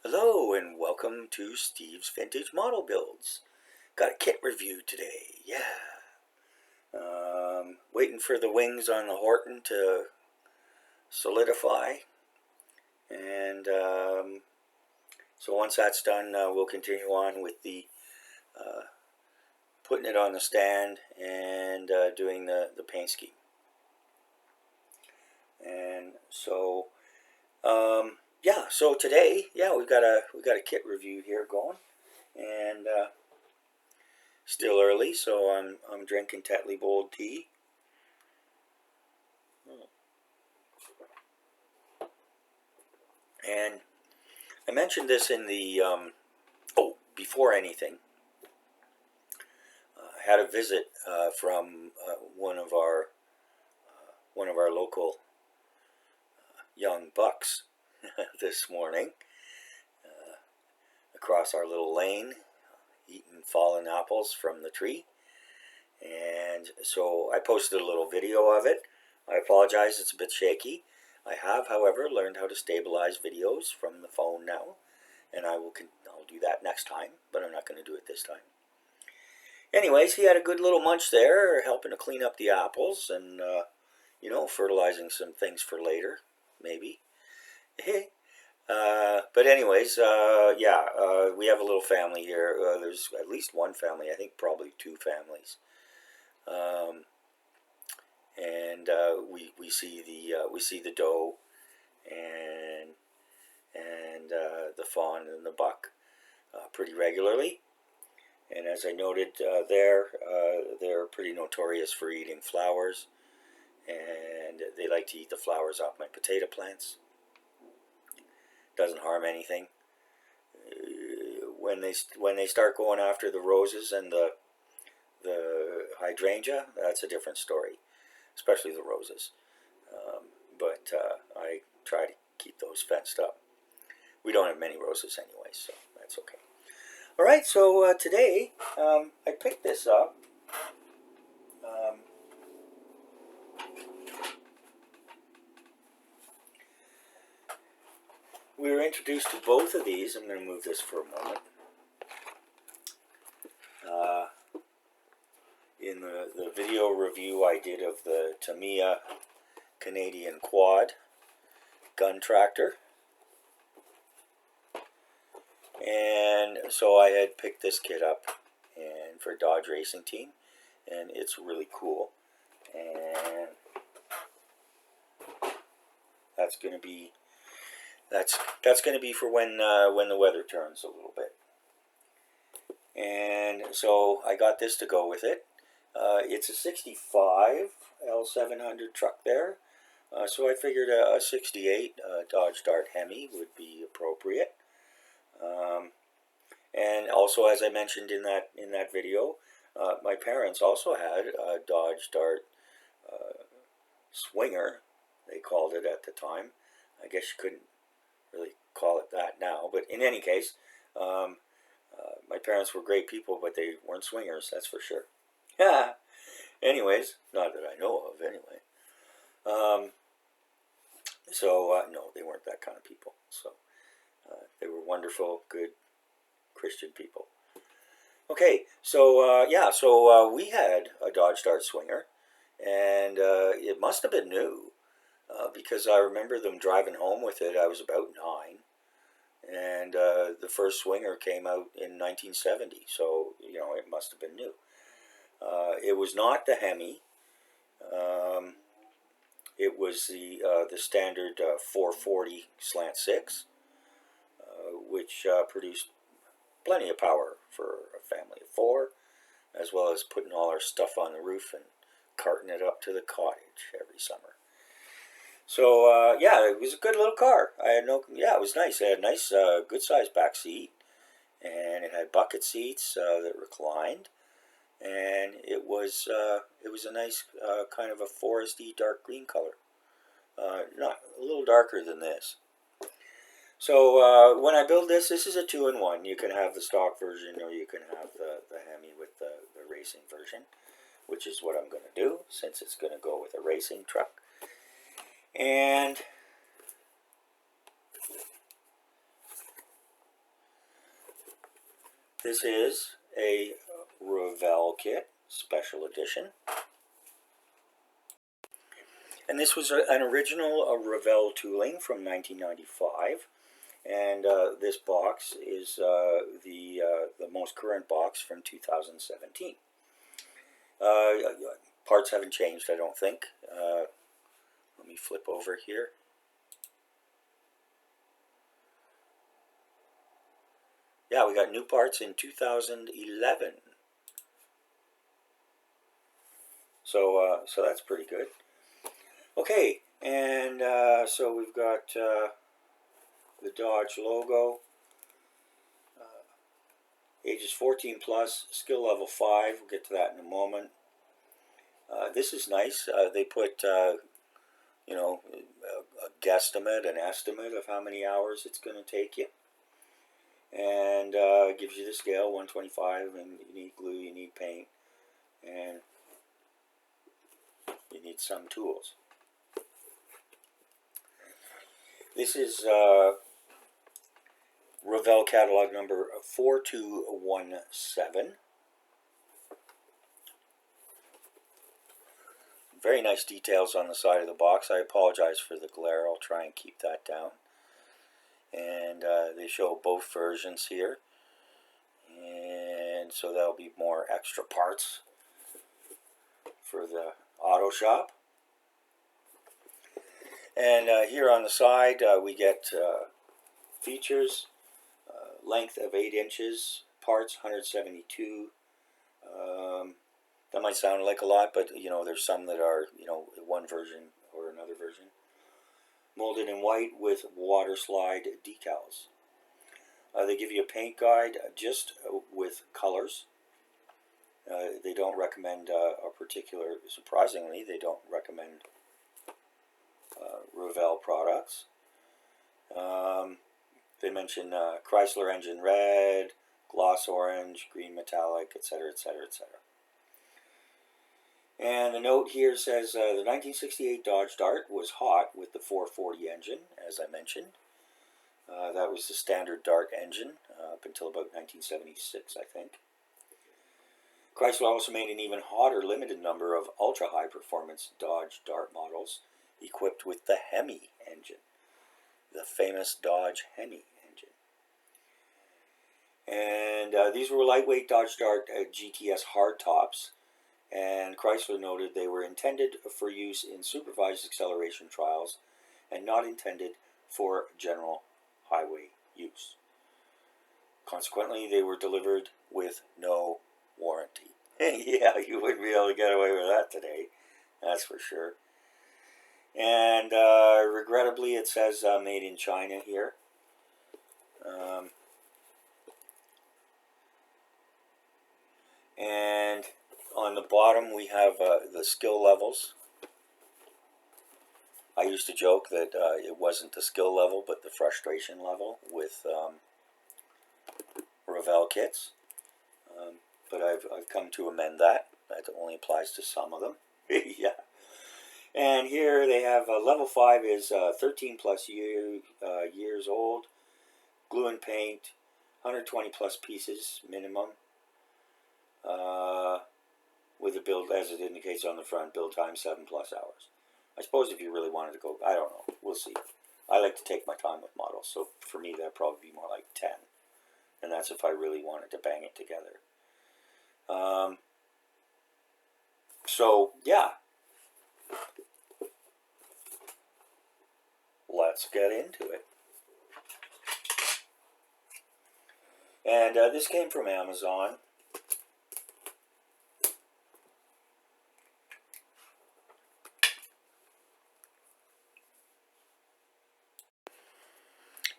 Hello and welcome to Steve's Vintage Model Builds. Got a kit review today, yeah. Waiting for the wings on the Horton to solidify. And so once that's done, we'll continue on with the putting it on the stand and doing the paint scheme. And so yeah, so today, we got a kit review here going, and still early, so I'm drinking Tetley Bold tea. And I mentioned this in the before anything, I had a visit from one of our local young bucks this morning, across our little lane, eating fallen apples from the tree. And so I posted a little video of it. I apologize, it's a bit shaky. I have, however, learned how to stabilize videos from the phone now, and I'll do that next time, but I'm not going to do it this time. Anyways, he had a good little munch there, helping to clean up the apples and, fertilizing some things for later, maybe. But anyways, we have a little family here. There's at least one family, I think probably two families. And we see the doe and the fawn and the buck pretty regularly. And as I noted they're pretty notorious for eating flowers, and they like to eat the flowers off my potato plants. Doesn't harm anything. When they start going after the roses and the hydrangea, that's a different story, especially the roses. But I try to keep those fenced up. We don't have many roses anyway, so that's okay. All right, so today I picked this up. We were introduced to both of these. I'm going to move this for a moment. In the video review I did of the Tamiya Canadian Quad gun tractor. And so I had picked this kit up and for Dodge Racing Team, and it's really cool. And that's going to be for when the weather turns a little bit. And so I got this to go with it. It's a 65 L700 truck there. So I figured a 68 Dodge Dart HEMI would be appropriate. And also, as I mentioned in that video, my parents also had a Dodge Dart Swinger, they called it at the time. I guess you couldn't really call it that now, but in any case, my parents were great people, but they weren't swingers, that's for sure. Anyways, not that I know of, anyway. No, they weren't that kind of people. So they were wonderful, good Christian people. Okay, so we had a Dodge Dart Swinger, and it must have been new, because I remember them driving home with it. I was about 9, and the first Swinger came out in 1970, so it must have been new. It was not the HEMI. It was the standard 440 slant 6, which produced plenty of power for a family of 4, as well as putting all our stuff on the roof and carting it up to the cottage every summer. So it was a good little car. It was nice. It had a nice, good sized back seat, and it had bucket seats that reclined, and it was a nice kind of a foresty dark green color. Not a little darker than this. So when I build this is a 2-in-1. You can have the stock version, or you can have the HEMI with the racing version, which is what I'm going to do, since it's going to go with a racing truck. And This is a Revell kit, special edition. And this was an original Revell tooling from 1995. And this box is the most current box from 2017. Parts haven't changed, I don't think. Let me flip over here. Yeah, we got new parts in 2011. So that's pretty good. Okay, and so we've got the Dodge logo. Ages 14 plus, skill level 5. We'll get to that in a moment. This is nice. They put, you know, a guesstimate, an estimate of how many hours it's going to take you. And it gives you the scale, 125, and you need glue, you need paint, and you need some tools. This is Revell catalog number 4217. Very nice details on the side of the box. I apologize for the glare. I'll try and keep that down. And they show both versions here. And so there'll be more extra parts for the auto shop. And here on the side we get features, length of 8 inches, parts 172. That might sound like a lot, but you know, there's some that are, you know, one version or another version. Molded in white with water slide decals. They give you a paint guide just with colors. They don't recommend a particular, surprisingly, they don't recommend Revell products. They mention Chrysler engine red, gloss orange, green metallic, etc., etc., etc. And the note here says the 1968 Dodge Dart was hot with the 440 engine, as I mentioned. That was the standard Dart engine up until about 1976, I think. Chrysler also made an even hotter limited number of ultra-high performance Dodge Dart models equipped with the HEMI engine, the famous Dodge HEMI engine. And these were lightweight Dodge Dart GTS hardtops, and Chrysler noted they were intended for use in supervised acceleration trials and not intended for general highway use. Consequently, they were delivered with no warranty. Yeah, you wouldn't be able to get away with that today, that's for sure. And regrettably, it says made in China here. And on the bottom, we have the skill levels. I used to joke that it wasn't the skill level, but the frustration level with Revell kits. But I've come to amend that. That only applies to some of them. Yeah. And here they have level 5 is 13 plus years old. Glue and paint, 120 plus pieces minimum. With a build, as it indicates on the front, build time 7+ hours. I suppose if you really wanted to go, I don't know, we'll see. I like to take my time with models, so for me that'd probably be more like 10. And that's if I really wanted to bang it together. So, yeah. Let's get into it. And this came from Amazon.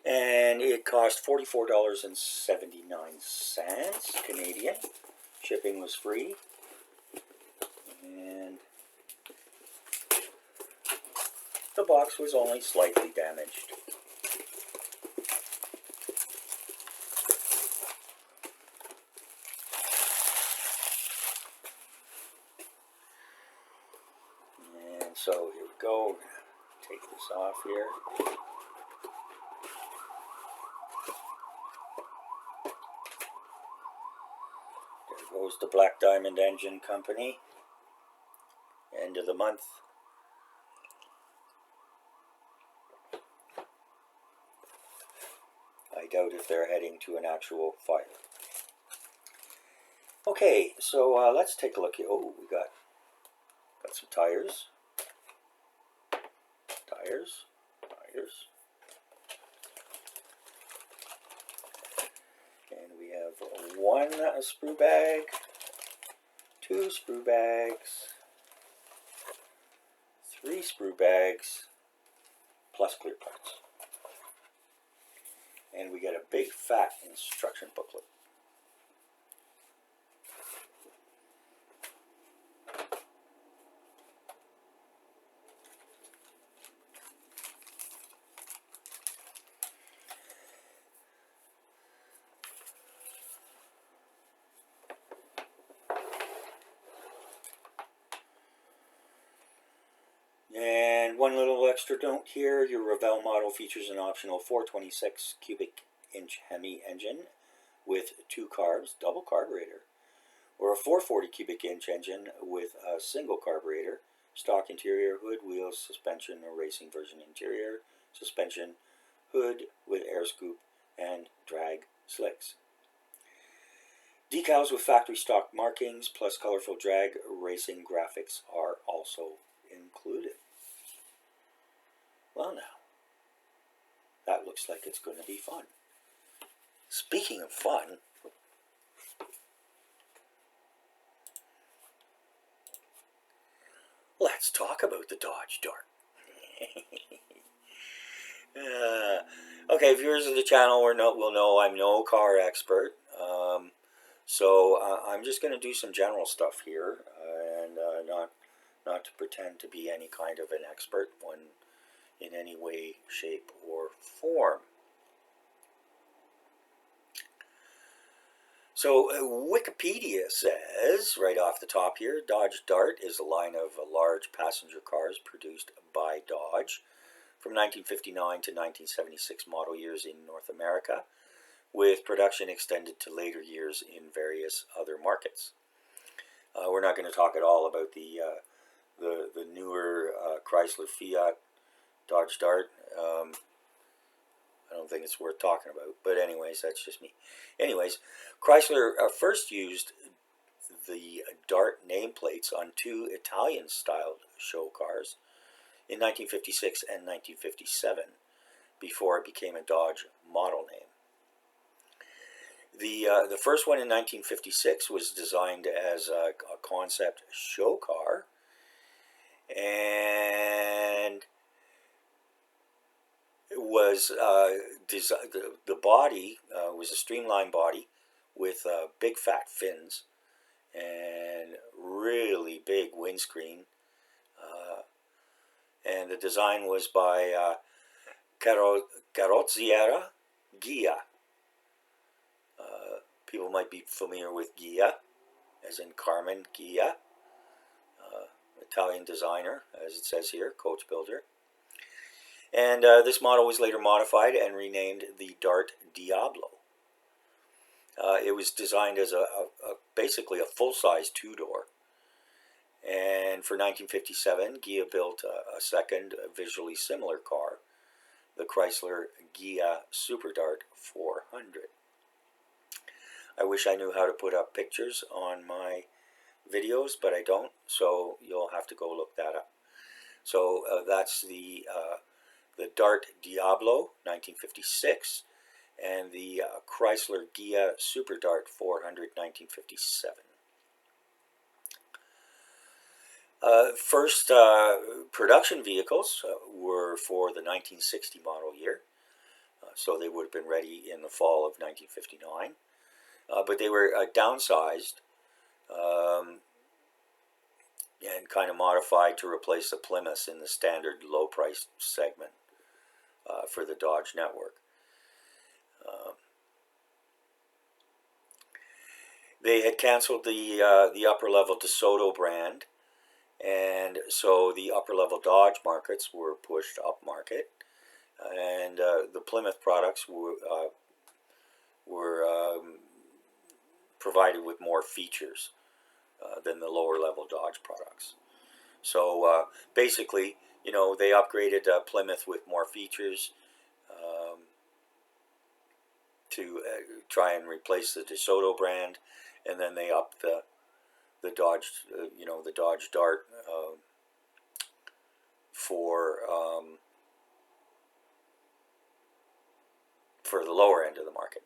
And it cost $44.79 Canadian. Shipping was free. And the box was only slightly damaged. And so here we go. We're going to take this off here. goes to Black Diamond Engine Company. End of the month. I doubt if they're heading to an actual fire. Okay, so let's take a look here. Oh, we got some tires. Tires. And we have one sprue bag, two sprue bags, three sprue bags, plus clear parts. And we get a big fat instruction booklet. And one little extra note here, your Revell model features an optional 426 cubic inch HEMI engine with 2 carbs, double carburetor, or a 440 cubic inch engine with a single carburetor, stock interior, hood, wheels, suspension, or racing version interior, suspension, hood with air scoop, and drag slicks. Decals with factory stock markings plus colorful drag racing graphics are also included. Well now, that looks like it's going to be fun. Speaking of fun, let's talk about the Dodge Dart. Okay, viewers of the channel will know I'm no car expert. So I'm just going to do some general stuff here, and not to pretend to be any kind of an expert one in any way, shape, or form. So Wikipedia says, right off the top here, Dodge Dart is a line of large passenger cars produced by Dodge from 1959 to 1976 model years in North America, with production extended to later years in various other markets. We're not going to talk at all about the newer Chrysler Fiat Dodge Dart. I don't think it's worth talking about, but anyways, that's just me. Anyways, Chrysler first used the Dart nameplates on 2 Italian-styled show cars in 1956 and 1957, before it became a Dodge model name. The first one in 1956 was designed as a concept show car, and it was the body was a streamlined body with big fat fins and really big windscreen, and the design was by Carrozzeria Ghia. People might be familiar with Ghia, as in Carmen Ghia, Italian designer, as it says here, coach builder. And this model was later modified and renamed the Dart Diablo. It was designed as basically a full-size 2-door. And for 1957, Ghia built a second visually similar car, the Chrysler Ghia Super Dart 400. I wish I knew how to put up pictures on my videos, but I don't, so you'll have to go look that up. So that's the Dart Diablo, 1956, and the Chrysler Ghia Super Dart 400, 1957. First production vehicles were for the 1960 model year, so they would have been ready in the fall of 1959. But they were downsized and kind of modified to replace the Plymouths in the standard low-price segment for the Dodge network. They had canceled the upper-level DeSoto brand, and so the upper-level Dodge markets were pushed upmarket, and the Plymouth products were provided with more features than the lower level Dodge products. So basically, you know, they upgraded Plymouth with more features to try and replace the DeSoto brand, and then they upped the Dodge, you know, the Dodge Dart for the lower end of the market.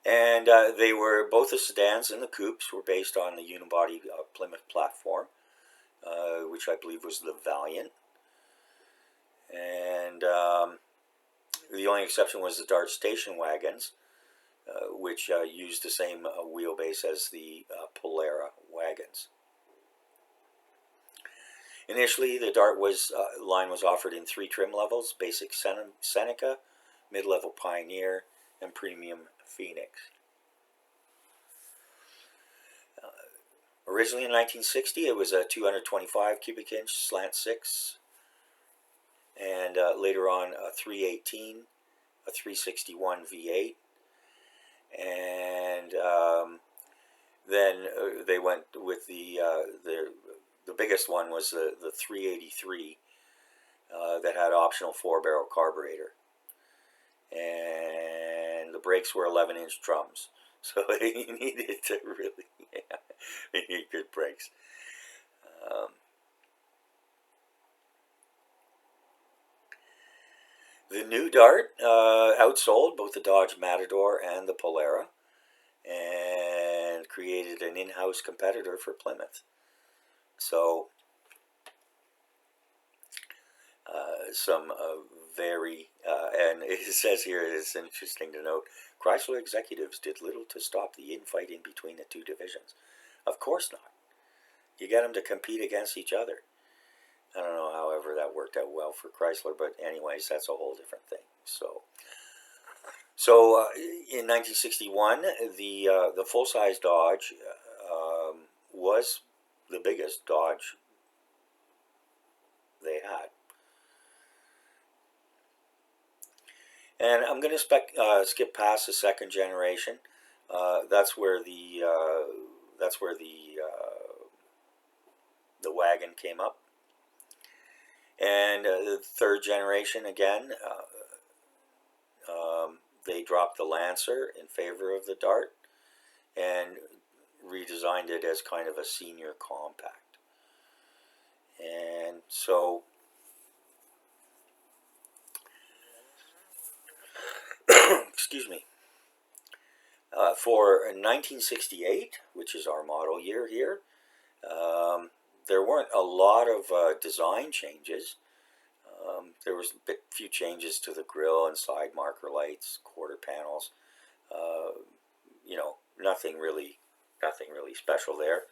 And they were, both the sedans and the coupes were based on the unibody Plymouth platform, which I believe was the Valiant. And the only exception was the Dart station wagons, which used the same wheelbase as the Polara wagons. Initially, the Dart line was offered in 3 trim levels: Basic Seneca, Mid-Level Pioneer, and Premium Phoenix. Originally in 1960, it was a 225 cubic inch slant 6, and later on a 318, a 361 V8, and then they went with the biggest one was the 383 that had optional 4-barrel carburetor, and the brakes were 11-inch drums, so you needed to really, yeah, you need good brakes. The new Dart outsold both the Dodge Matador and the Polara, and created an in-house competitor for Plymouth. So some very, and it says here, it's interesting to note, Chrysler executives did little to stop the infighting between the two divisions. Of course not. You get them to compete against each other. I don't know, however, that worked out well for Chrysler, but anyways, that's a whole different thing. So in 1961, the full-size Dodge was the biggest Dodge they had. And I'm going to skip past the second generation. That's where the wagon came up. And the third generation, again, they dropped the Lancer in favor of the Dart and redesigned it as kind of a senior compact. And so excuse me, for 1968, which is our model year here, there weren't a lot of design changes. There was a few changes to the grille and side marker lights, quarter panels. You know, nothing really special there.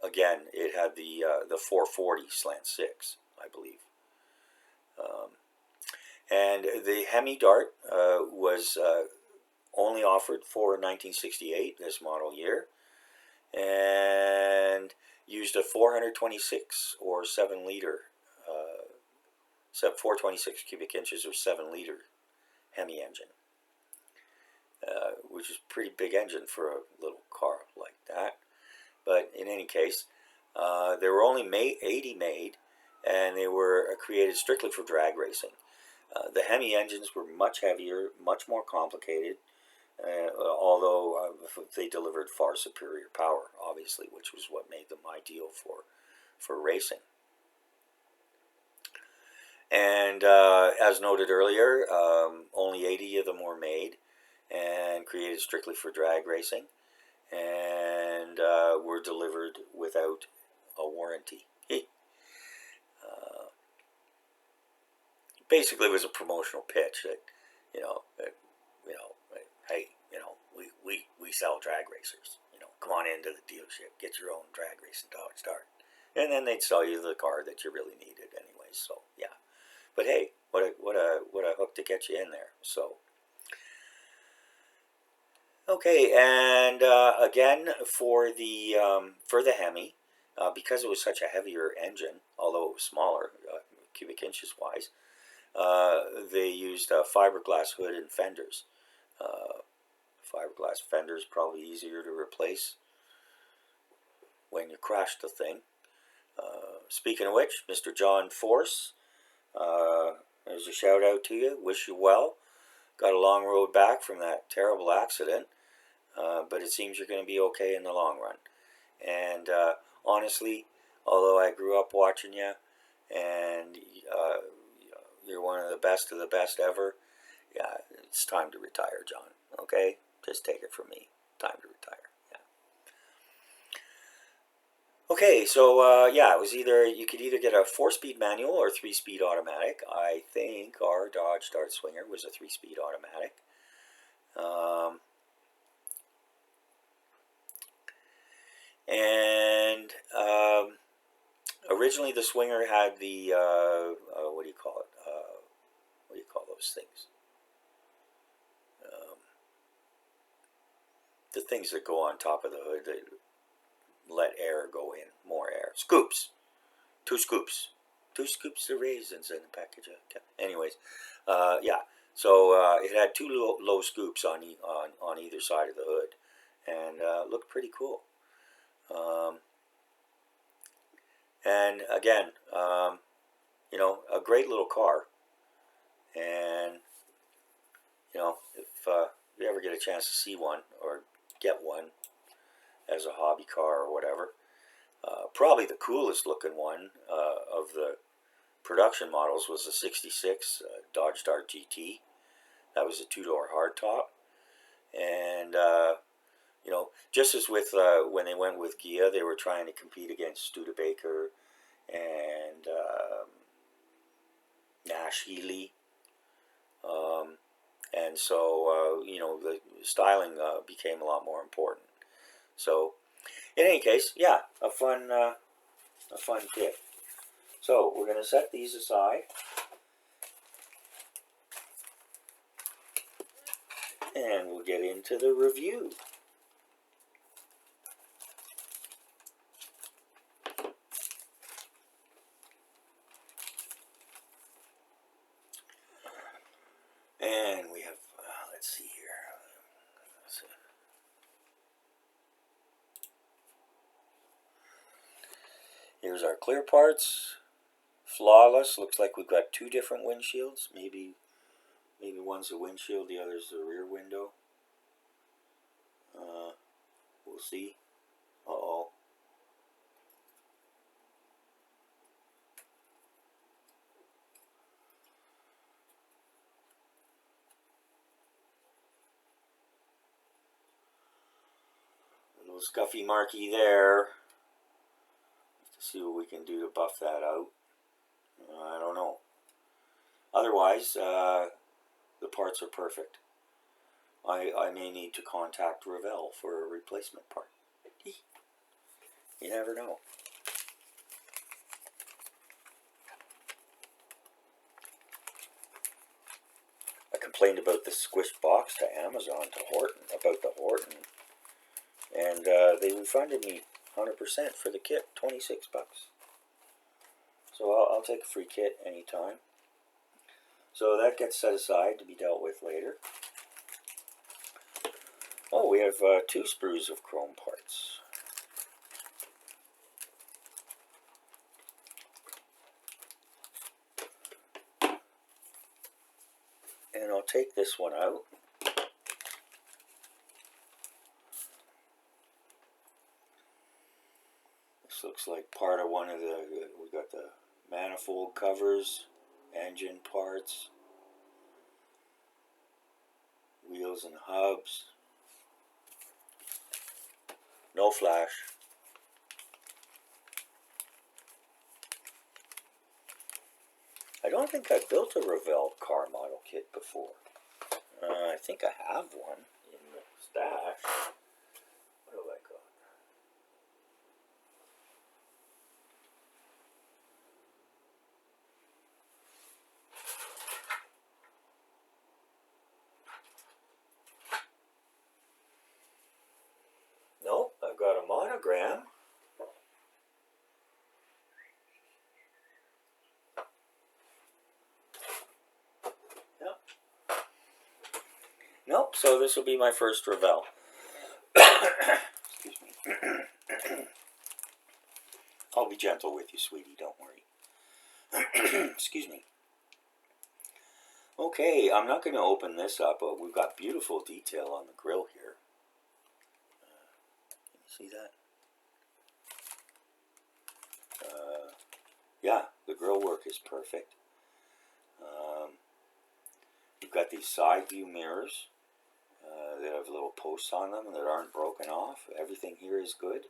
Again, it had the 440 slant 6, I believe. And the HEMI Dart was only offered for 1968, this model year, and used a 426 or 7-liter, 426 cubic inches or 7-liter HEMI engine, which is a pretty big engine for a little car like that. But in any case, there were only 80 made, and they were created strictly for drag racing. The HEMI engines were much heavier, much more complicated, although they delivered far superior power, obviously, which was what made them ideal for racing. And as noted earlier, only 80 of them were made and created strictly for drag racing, and were delivered without a warranty. Basically, it was a promotional pitch that, hey, we sell drag racers. Come on into the dealership, get your own drag racing Dodge Dart, and then they'd sell you the car that you really needed, anyway. So yeah, but hey, what a hook to get you in there. So okay, and again for the HEMI, because it was such a heavier engine, although it was smaller cubic inches wise. they used a fiberglass hood and fenders. Fiberglass fenders probably easier to replace when you crash the thing. Speaking of which, Mr. John Force, there's a shout out to you. Wish you well. Got a long road back from that terrible accident, but it seems you're going to be okay in the long run. And honestly, although I grew up watching you, and you're one of the best ever, yeah, it's time to retire, John. Okay? Just take it from me. Time to retire. Okay, so yeah, it was you could either get a 4-speed manual or 3-speed automatic. I think our Dodge Dart Swinger was a 3-speed automatic. And originally the Swinger had the, what do you call it? What do you call those things? The things that go on top of the hood that let air go in, more air. Scoops. 2 scoops. 2 scoops of raisins in the package. Anyways, yeah. So it had 2 low scoops on either side of the hood, and looked pretty cool. And again, you know, a great little car. And you know, if you ever get a chance to see one or get one as a hobby car or whatever, probably the coolest looking one of the production models was the 66 Dodge Dart GT. That was a 2-door hardtop. And you know, just as with when they went with Gia, they were trying to compete against Studebaker and Nash Healy. And so, you know, the styling became a lot more important. So, in any case, yeah, a fun kit. So, we're going to set these aside. And we'll get into the review. And we have, let's see here. Here's our clear parts. Flawless. Looks like we've got 2 different windshields. Maybe one's the windshield, the other's the rear window. We'll see. Uh-oh. A little scuffy marky there. Let's see what we can do to buff that out. I don't know. Otherwise, the parts are perfect. I may need to contact Revell for a replacement part. You never know. I complained about the squished box to Amazon, to Horton, about the Horton, and they refunded me 100% for the kit, $26. So I'll take a free kit anytime. So that gets set aside to be dealt with later. Oh, we have 2 sprues of chrome parts. And I'll take this one out. This looks like part of one of the, we got the manifold covers, engine parts, wheels and hubs. No flash. I don't think I've built a Revell car model kit before. I think I have one in the stash. What have I got? Nope, I've got a monogram. So this will be my first Revell. Excuse me. I'll be gentle with you, sweetie, don't worry. Excuse me. Okay, I'm not going to open this up, but we've got beautiful detail on the grill here. Can you see that? Yeah, the grill work is perfect. We've got these side view mirrors that have little posts on them that aren't broken off. Everything here is good.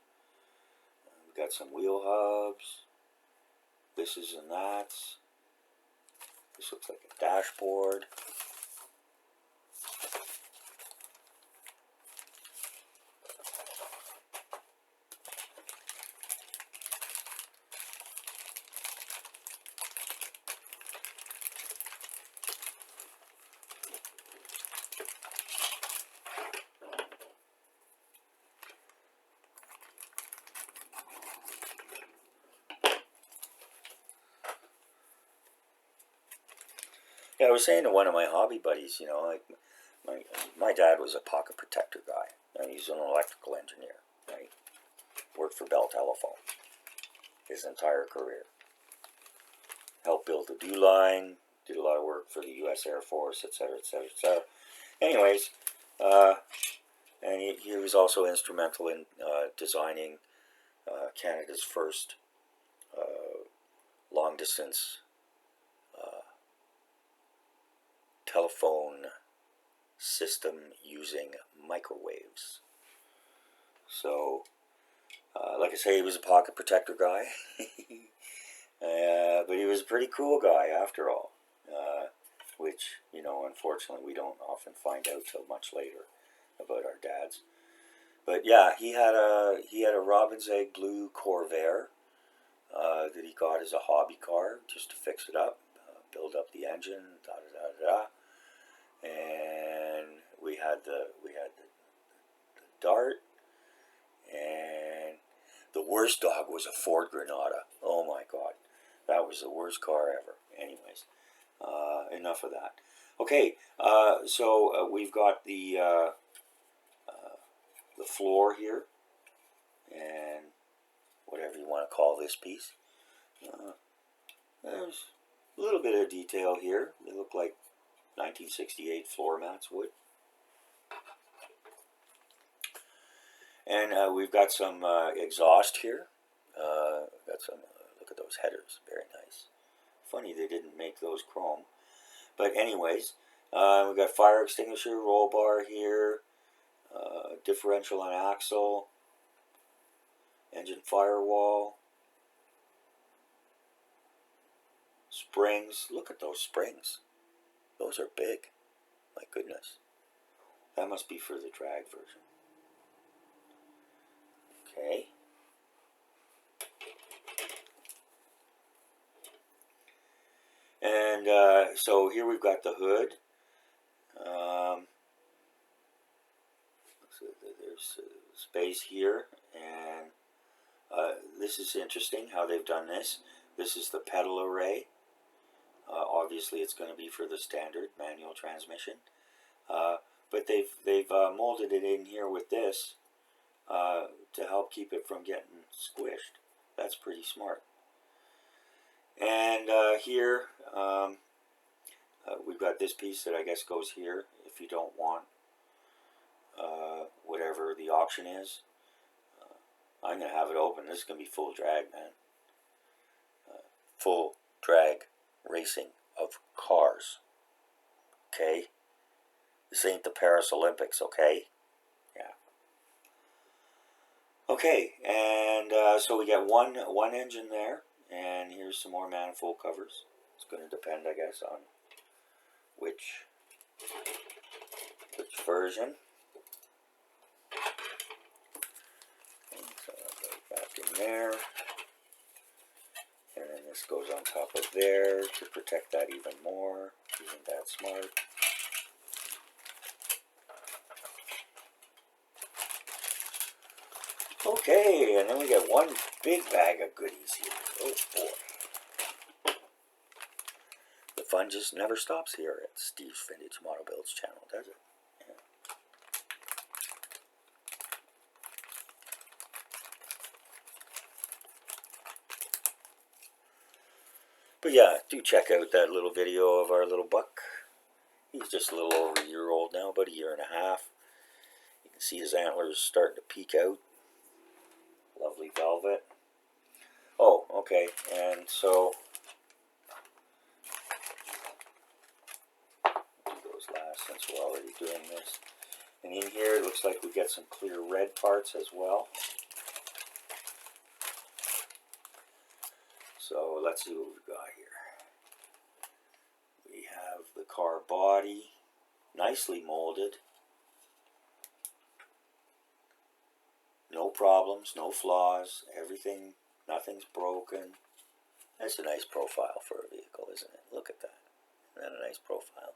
We've got some wheel hubs. This is and that's. This looks like a dashboard. Yeah, I was saying to one of my hobby buddies, you know, like my dad was a pocket protector guy. And he's an electrical engineer, right? Worked for Bell Telephone his entire career. Helped build the DEW line, did a lot of work for the U.S. Air Force, etc., etc., etc. Anyways, and he was also instrumental in designing Canada's first long-distance telephone system using microwaves. So, like I say, he was a pocket protector guy, but he was a pretty cool guy after all, which, you know, unfortunately we don't often find out till much later about our dads. But yeah, he had a robin's egg blue Corvair that he got as a hobby car just to fix it up, build up the engine, da da da da. And we had the Dart, and the worst dog was a Ford Granada. Oh my God, that was the worst car ever. Anyways, enough of that. Okay, so we've got the floor here, and whatever you want to call this piece. There's a little bit of detail here. They look like 1968 floor mats would. And we've got some exhaust here. Got some, look at those headers, very nice. Funny they didn't make those chrome. But anyways, we've got fire extinguisher, roll bar here, differential and axle, engine firewall, springs. Look at those springs. Those are big. My goodness. That must be for the drag version. Okay. And so here we've got the hood. So there's space here, and this is interesting how they've done this. This is the pedal array. Obviously, it's going to be for the standard manual transmission, but they've molded it in here with this to help keep it from getting squished. That's pretty smart. And here we've got this piece that I guess goes here if you don't want whatever the option is. I'm going to have it open. This is going to be full drag, man. Full drag racing of cars. Okay? This ain't the Paris Olympics, okay? Yeah. Okay, and so we got one engine there, and here's some more manifold covers. It's going to depend, I guess, on which version. And so I'll go back in there. And then this goes on top of there to protect that even more. Isn't that smart? Okay, and then we got one big bag of goodies here. Oh boy. The fun just never stops here at Steve's Vintage Model Builds channel, does it? Yeah. But yeah, do check out that little video of our little buck. He's just a little over a year old now, about a year and a half. You can see his antlers starting to peek out. Lovely velvet. Oh, okay, and so do those last since we're already doing this. And in here it looks like we get some clear red parts as well. So let's see what we've got here. We have the car body, nicely molded. No problems, no flaws, everything, nothing's broken. That's a nice profile for a vehicle, isn't it? Look at that. Isn't that a nice profile?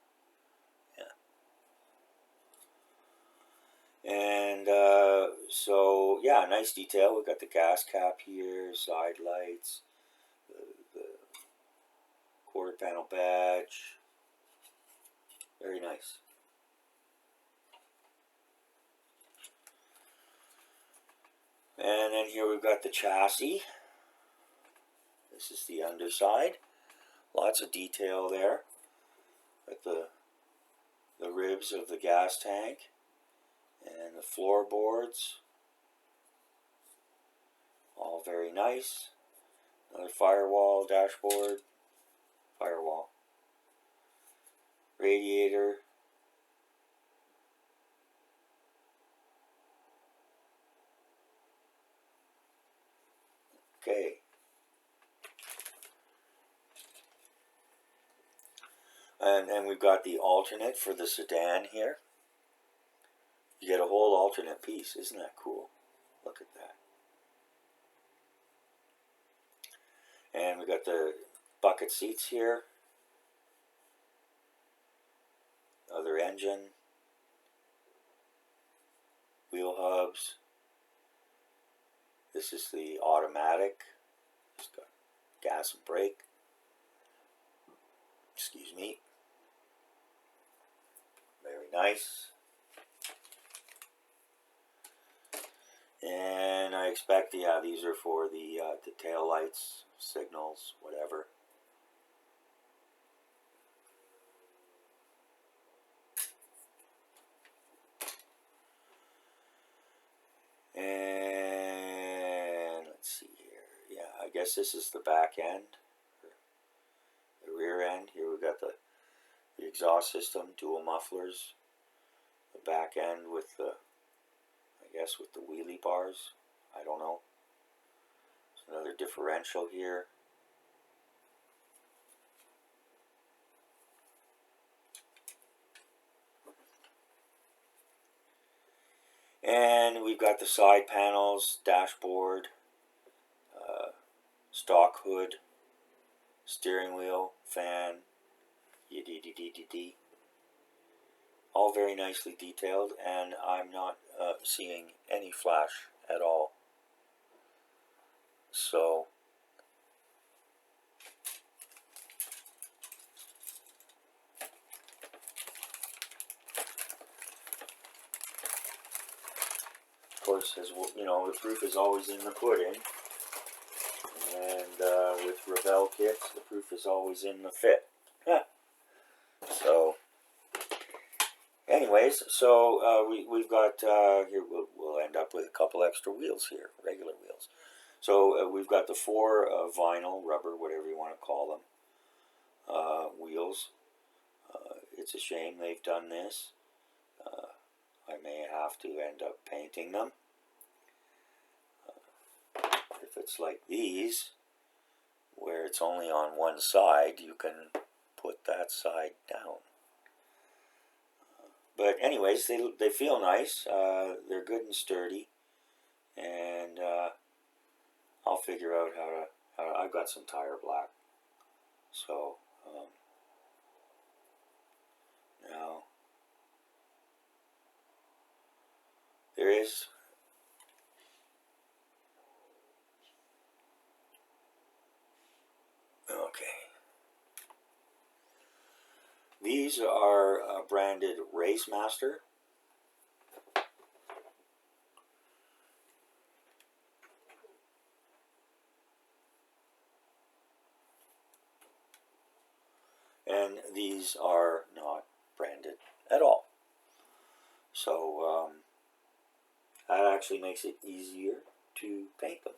Yeah. And so, yeah, nice detail. We've got the gas cap here, side lights, the quarter panel badge. Very nice. And then here we've got the chassis. This is the underside. Lots of detail there. Got the ribs of the gas tank and the floorboards. All very nice. Another firewall dashboard. Firewall. Radiator. Okay. And then we've got the alternate for the sedan here. You get a whole alternate piece. Isn't that cool? Look at that. And we've got the bucket seats here. Other engine. Wheel hubs. This is the automatic. It's got gas and brake. Excuse me. Very nice. And I expect, yeah, these are for the tail lights, signals, whatever. And let's see here. Yeah, I guess this is the back end, the rear end. Here we've got the exhaust system, dual mufflers, the back end with the, I guess with the wheelie bars. I don't know. There's another differential here. And we've got the side panels, dashboard, stock hood, steering wheel, fan, all very nicely detailed, and I'm not seeing any flash at all. So of course, as you know, the proof is always in the pudding, and with Revell kits, the proof is always in the fit. So anyways, so we've got here we'll end up with a couple extra wheels here, regular wheels. So we've got the 4 vinyl, rubber, whatever you want to call them, wheels. It's a shame they've done this. I may have to end up painting them. If it's like these, where it's only on one side, you can put that side down. But anyways, they feel nice. They're good and sturdy, and I'll figure out how to. I've got some tire black, so now there is. Okay. These are branded Race Master. and these are not branded at all. So that actually makes it easier to paint them.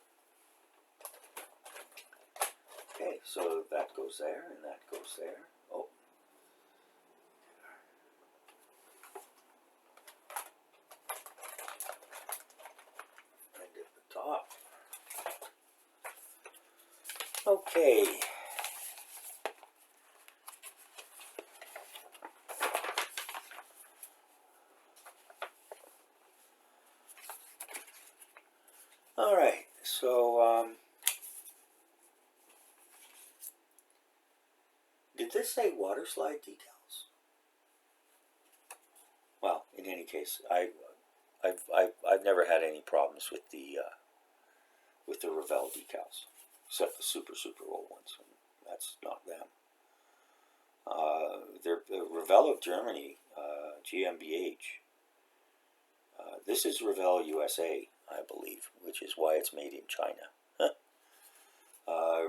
Okay, so that goes there and that goes there. Oh. And at the top. Okay. All right, so did this say water slide decals? Well, in any case, I've never had any problems with the Revell decals, except the super old ones. That's not them. They're Revell of Germany, GmbH. This is Revell USA, I believe, which is why it's made in China.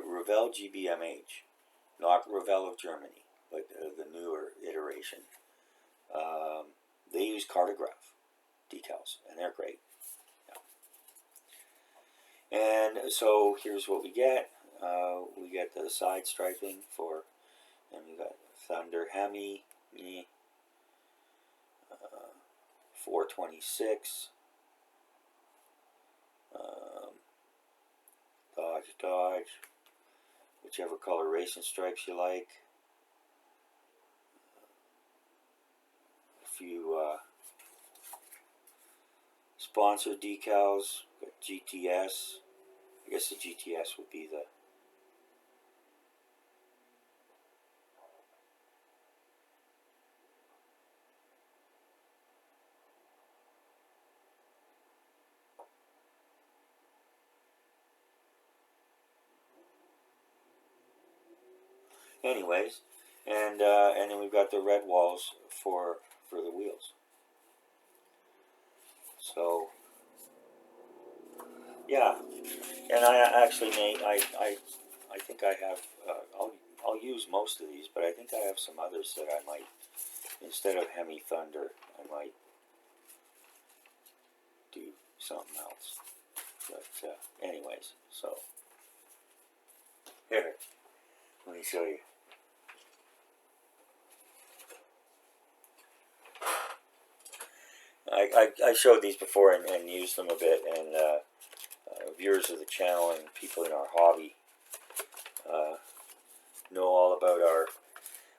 Revell GmbH, not Revell of Germany, but the newer iteration. They use cartograph decals, and they're great. Yeah. And so here's what we get. We get the side striping for, and we got Thunder HEMI, 426, Dodge, whichever coloration stripes you like. A few sponsored decals, got GTS. I guess the GTS would be the anyways, and then we've got the red walls for the wheels. So yeah, and I actually may I think I have I'll use most of these, but I think I have some others that I might, instead of HEMI Thunder, I might do something else. But anyways, so here, let me show you. I showed these before and used them a bit, and viewers of the channel and people in our hobby know all about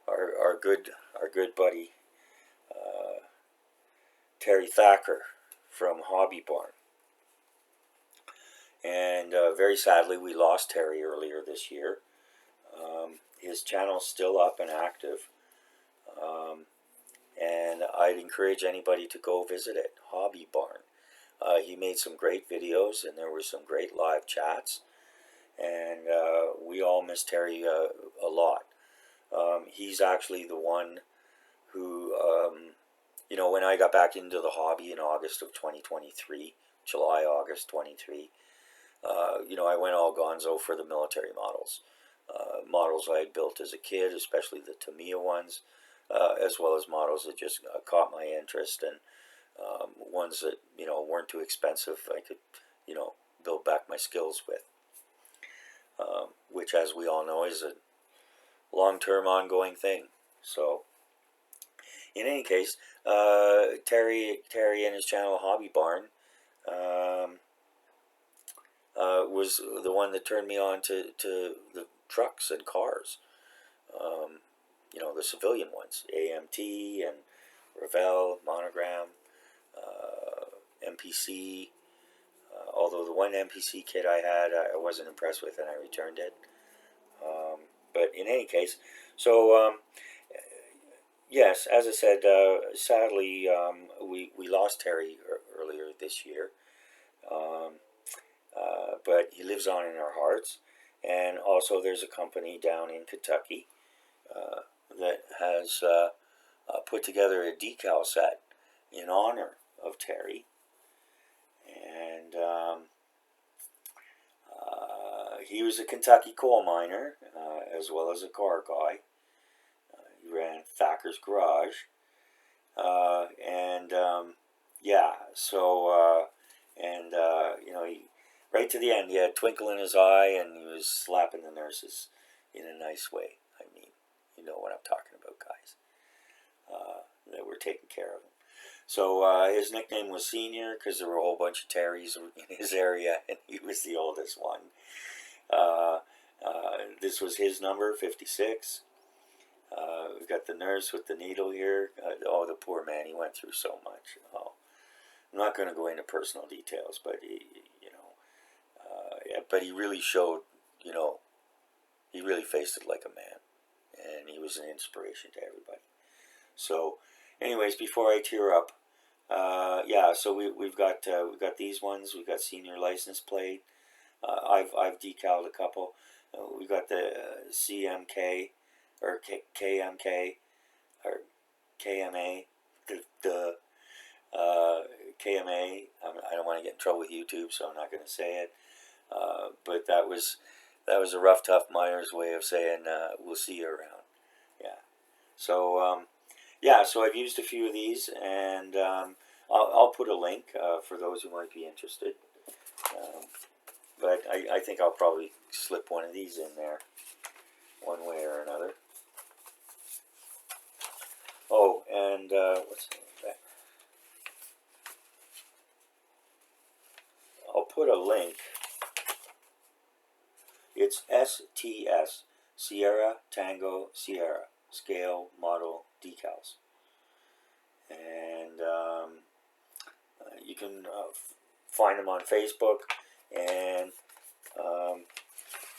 our good buddy Terry Thacker from Hobby Barn. And very sadly, we lost Terry earlier this year. His channel's still up and active. And I'd encourage anybody to go visit it, Hobby Barn. He made some great videos, and there were some great live chats. And we all miss Terry a lot. He's actually the one who, you know, when I got back into the hobby in August of 2023, July, August 23, you know, I went all gonzo for the military models. Models I had built as a kid, especially the Tamiya ones, as well as models that just caught my interest, and ones that, you know, weren't too expensive. I could, you know, build back my skills with, which, as we all know, is a long-term ongoing thing. So in any case, Terry and his channel Hobby Barn was the one that turned me on to the trucks and cars. You know, the civilian ones, AMT and Revell, Monogram, MPC. Although the one MPC kit I had, I wasn't impressed with, and I returned it. But in any case, so yes, as I said, sadly, we lost Terry earlier this year. But he lives on in our hearts. And also there's a company down in Kentucky that has put together a decal set in honor of Terry. And he was a Kentucky coal miner, as well as a car guy. Walker's garage. Yeah, so, you know, right to the end, he had a twinkle in his eye, and he was slapping the nurses in a nice way. I mean, you know what I'm talking about, guys. That were taking care of him. So his nickname was Senior because there were a whole bunch of Terrys in his area, and he was the oldest one. This was his number, 56. We've got the nurse with the needle here. Oh, the poor man, he went through so much. Oh, I'm not going to go into personal details, but yeah, but he really showed, you know, he really faced it like a man, and he was an inspiration to everybody. So, anyways, before I tear up, yeah, so we've got these ones. We've got senior license plate. I've decaled a couple. We've got the CMK or KMK or KMA. The KMA. I don't want to get in trouble with YouTube, so I'm not going to say it. But that was a rough, tough miner's way of saying we'll see you around. Yeah. So yeah. So I've used a few of these, and I'll put a link for those who might be interested. But I think I'll probably slip one of these in there, one way or another. Oh, and what's the name of that? I'll put a link. It's STS, Sierra Tango Sierra, scale model decals. And you can find them on Facebook. And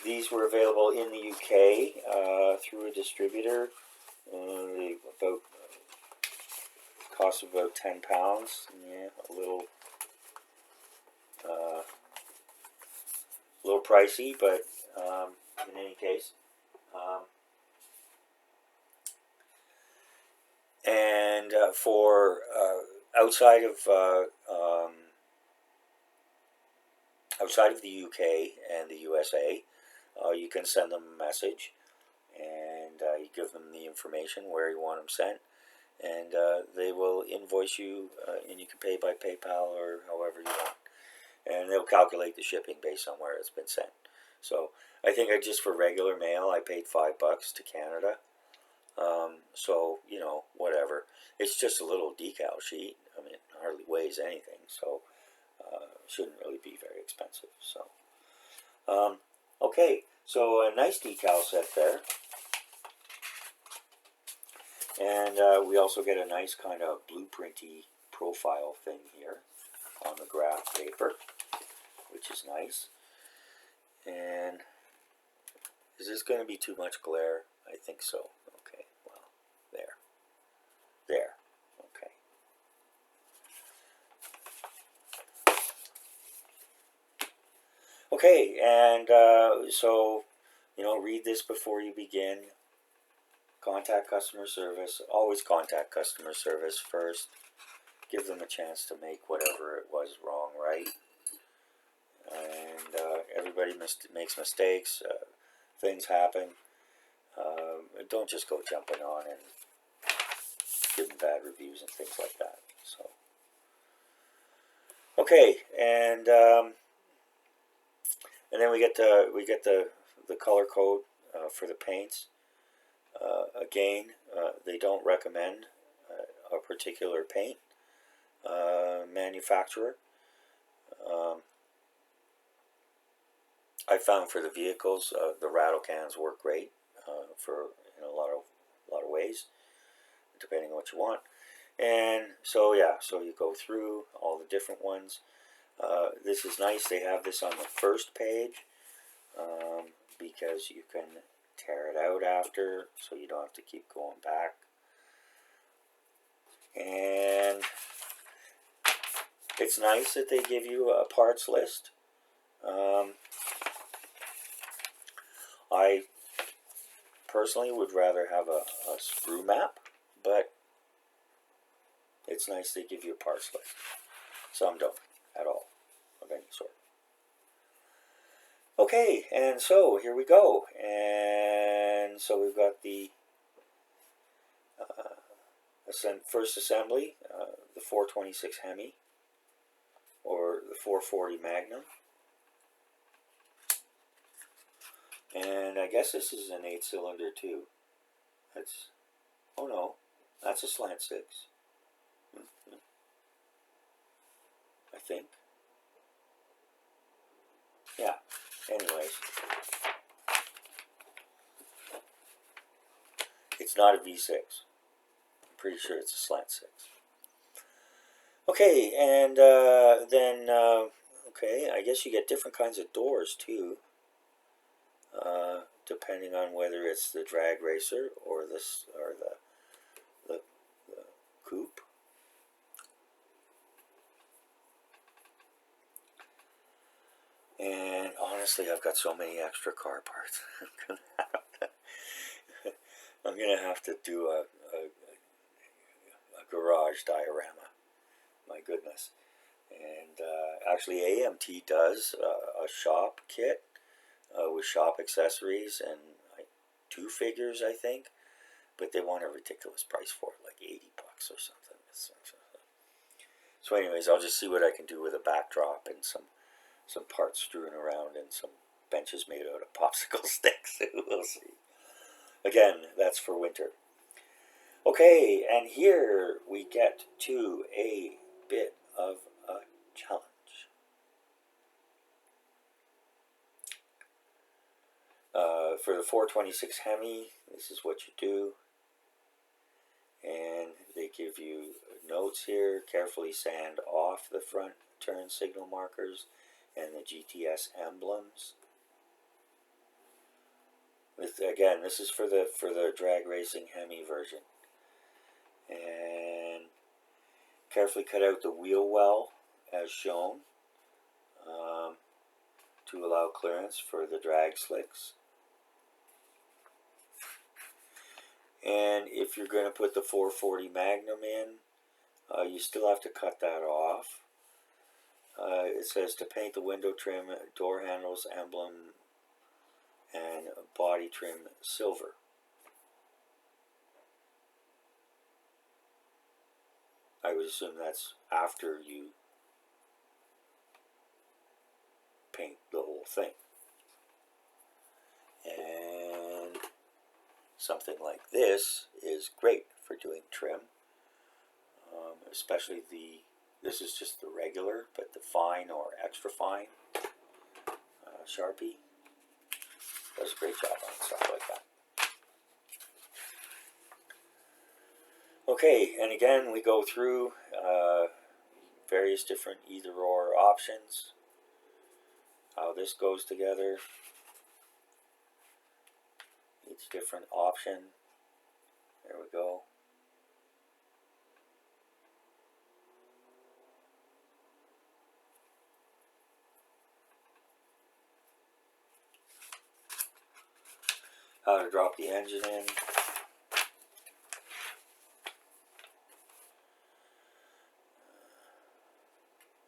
these were available in the UK through a distributor. They about cost about £10. Yeah, a little pricey, but in any case. And for outside of the UK and the USA, you can send them a message, and you give them the information where you want them sent, and they will invoice you, and you can pay by PayPal or however you want, and they'll calculate the shipping based on where it's been sent. So I think just for regular mail, I paid $5 to Canada. So, you know, whatever. It's just a little decal sheet. I mean, it hardly weighs anything, so shouldn't really be very expensive. So, okay, so a nice decal set there. And we also get a nice kind of blueprinty profile thing here on the graph paper, which is nice. And is this going to be too much glare? I think so. Okay, well, there, okay. Okay, and so, you know, read this before you begin. Contact customer service. Always contact customer service first. Give them a chance to make whatever it was wrong right. And everybody makes mistakes. Things happen. Don't just go jumping on and giving bad reviews and things like that. So, okay, and then we get the color code for the paints. Again, they don't recommend a particular paint manufacturer. I found for the vehicles, the rattle cans work great for in a lot of ways, depending on what you want. And so yeah, so you go through all the different ones. This is nice. They have this on the first page because you can tear it out after, so you don't have to keep going back. And it's nice that they give you a parts list. I personally would rather have a sprue map, but it's nice they give you a parts list. Some don't at all, of any sort. Okay, and so here we go. And so we've got the first assembly, the 426 HEMI, or the 440 Magnum. And I guess this is an 8-cylinder too. That's, oh no, that's a slant 6. I think. Yeah, anyways. It's not a V6. I'm pretty sure it's a slant 6. Okay, and then, okay, I guess you get different kinds of doors too. Depending on whether it's the drag racer or this or the coupe. And honestly, I've got so many extra car parts. I'm gonna have to do a garage diorama. My goodness. And actually, AMT does a shop kit with shop accessories and like 2 figures, I think. But they want a ridiculous price for it, like $80 or something. So anyways, I'll just see what I can do with a backdrop and some parts strewn around and some benches made out of popsicle sticks. We'll see. Again, that's for winter. Okay, and here we get to a bit of a challenge. For the 426 HEMI, this is what you do. And they give you notes here. Carefully sand off the front turn signal markers and the GTS emblems. Again, this is for the drag racing HEMI version. And carefully cut out the wheel well as shown to allow clearance for the drag slicks. And if you're going to put the 440 Magnum in, you still have to cut that off. It says to paint the window trim, door handles, emblem, and body trim silver. I would assume that's after you paint the whole thing. And something like this is great for doing trim, especially this is just the regular, but the fine or extra fine Sharpie does a great job on stuff like that. Okay, and again we go through various different either or options, how this goes together, each different option. There we go. How to drop the engine in.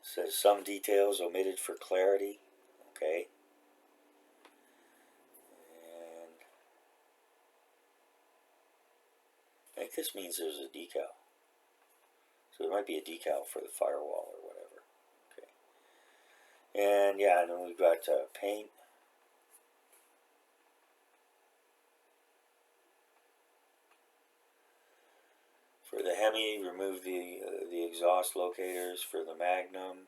Says some details omitted for clarity. Okay. And I think this means there's a decal. So there might be a decal for the firewall or whatever. Okay. And yeah, and then we've got paint. For the HEMI, remove the exhaust locators. For the Magnum,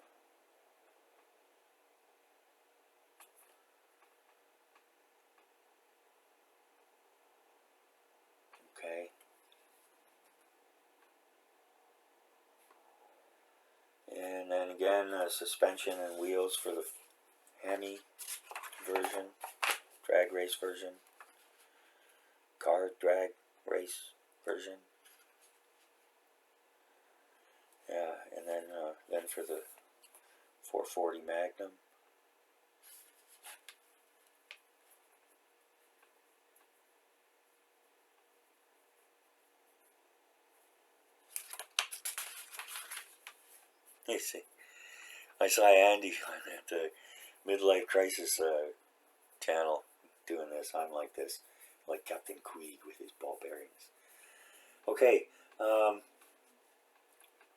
okay. And then again, suspension and wheels for the HEMI version, drag race version, car drag race version. Yeah, and then for the 440 Magnum. You see, I saw Andy on the Midlife Crisis channel doing this. I'm like this, like Captain Queeg with his ball bearings. Okay,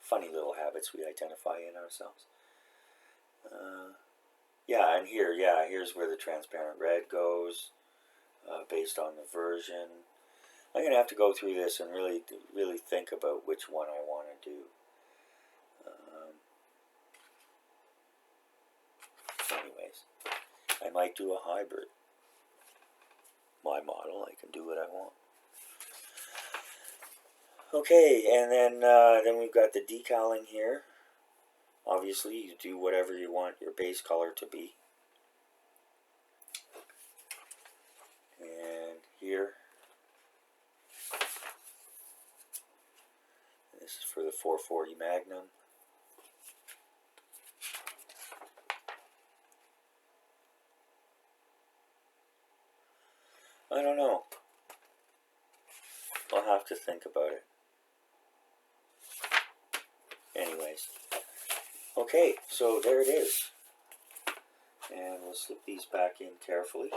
Funny little habits we identify in ourselves. Yeah, and here, yeah, here's where the transparent red goes, based on the version. I'm going to have to go through this and really think about which one I want to do. Anyways, I might do a hybrid. My model, I can do what I want. Okay, and then we've got the decaling here. Obviously, you do whatever you want your base color to be. And here, this is for the 440 Magnum. I don't know. I'll have to think about it. Anyways. Okay, so there it is. And we'll slip these back in carefully.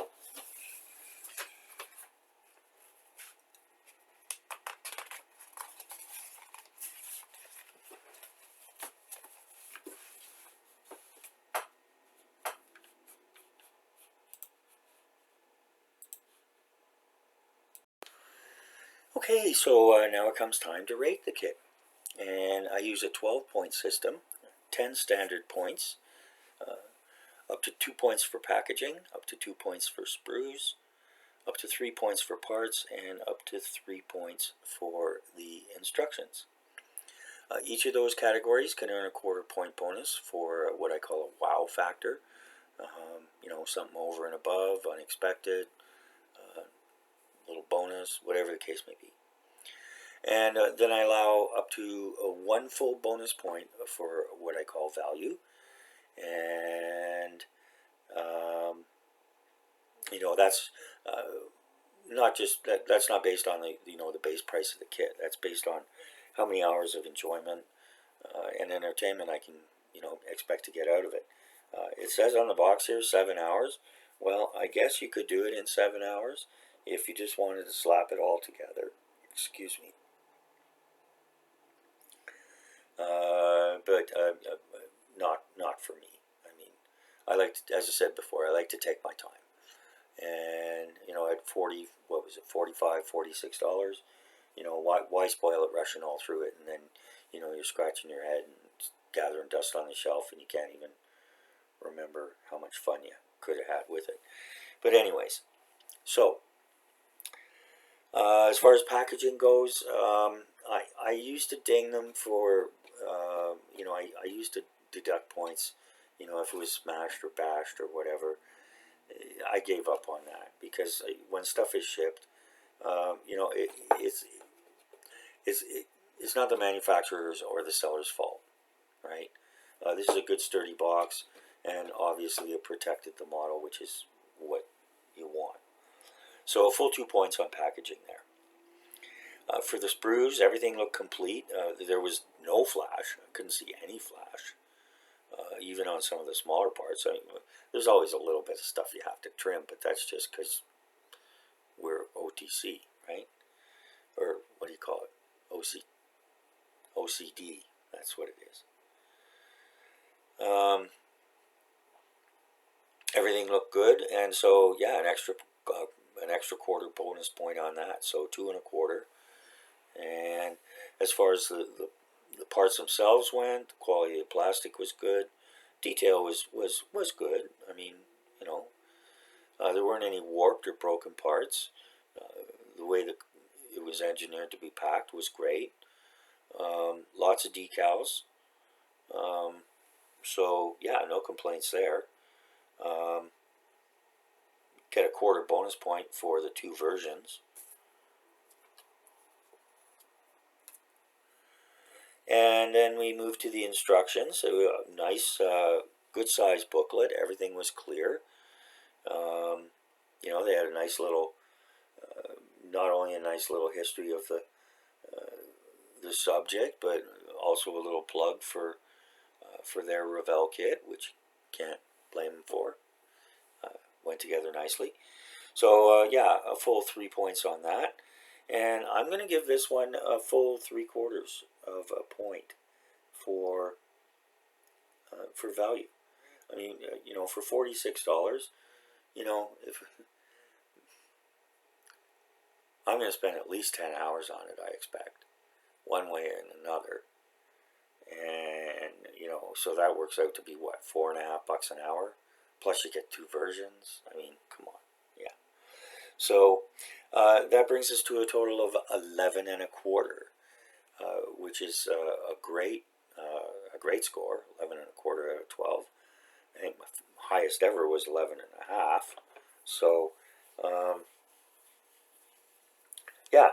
Okay, so now it comes time to rate the kit. And I use a 12-point system, 10 standard points, up to 2 points for packaging, up to 2 points for sprues, up to 3 points for parts, and up to 3 points for the instructions. Each of those categories can earn a quarter-point bonus for what I call a wow factor. You know, something over and above, unexpected, little bonus, whatever the case may be. And then I allow up to 1 full bonus point for what I call value. And, you know, that's not just, that's not based on the, you know, the base price of the kit. That's based on how many hours of enjoyment and entertainment I can, you know, expect to get out of it. It says on the box here 7 hours. Well, I guess you could do it in 7 hours if you just wanted to slap it all together. Excuse me. But not for me. I mean, I like to, as I said before, I like to take my time. And, you know, at 40, what was it, $45, $46, you know, why spoil it rushing all through it, and then, you know, you're scratching your head and gathering dust on the shelf, and you can't even remember how much fun you could have had with it. But anyways, so as far as packaging goes, I used to ding them for, you know, I used to deduct points, you know, if it was smashed or bashed or whatever. I gave up on that because when stuff is shipped, you know, it's not the manufacturer's or the seller's fault, right? This is a good sturdy box, and obviously it protected the model, which is what you want. So a full 2 points on packaging there. For the sprues, everything looked complete. There was no flash. I couldn't see any flash, even on some of the smaller parts. I mean, there's always a little bit of stuff you have to trim, but that's just because we're OTC, right? Or what do you call it? OCD. That's what it is. Everything looked good, and so yeah, an extra quarter bonus point on that. So 2 1/4. And as far as the parts themselves went, the quality of the plastic was good. Detail was good. I mean, you know, there weren't any warped or broken parts. The way that it was engineered to be packed was great. Lots of decals. So yeah, no complaints there. Get a quarter bonus point for the 2 versions. And then we moved to the instructions. So a nice, good size booklet. Everything was clear. You know, they had a nice little, not only a nice little history of the subject, but also a little plug for their Revell kit, which can't blame them for. Went together nicely. So yeah, a full 3 points on that. And I'm going to give this one a full 3/4 of a point for value. I mean, you know, for $46, you know, if I'm going to spend at least 10 hours on it, I expect, one way and another. And, you know, so that works out to be what, $4.50 an hour? Plus you get 2 versions. I mean, come on. Yeah. So that brings us to a total of 11.25, which is a great score, 11.25 out of 12. I think my highest ever was 11.5. So, yeah,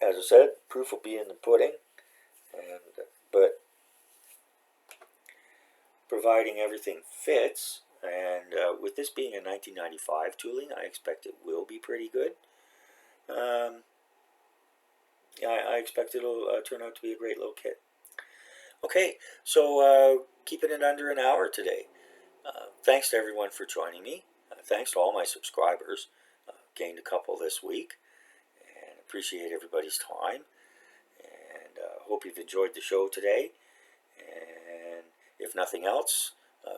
as I said, proof will be in the pudding, but providing everything fits, and with this being a 1995 tooling, I expect it will be pretty good. Yeah, I expect it'll turn out to be a great little kit. Okay, so keeping it under an hour today. Thanks to everyone for joining me. Thanks to all my subscribers. Gained a couple this week, and appreciate everybody's time. And hope you've enjoyed the show today. And if nothing else,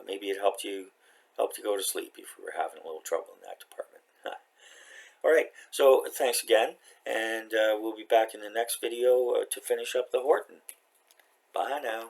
maybe it helped you go to sleep if you were having a little trouble in that department. All right, so thanks again, and we'll be back in the next video to finish up the Horton. Bye now.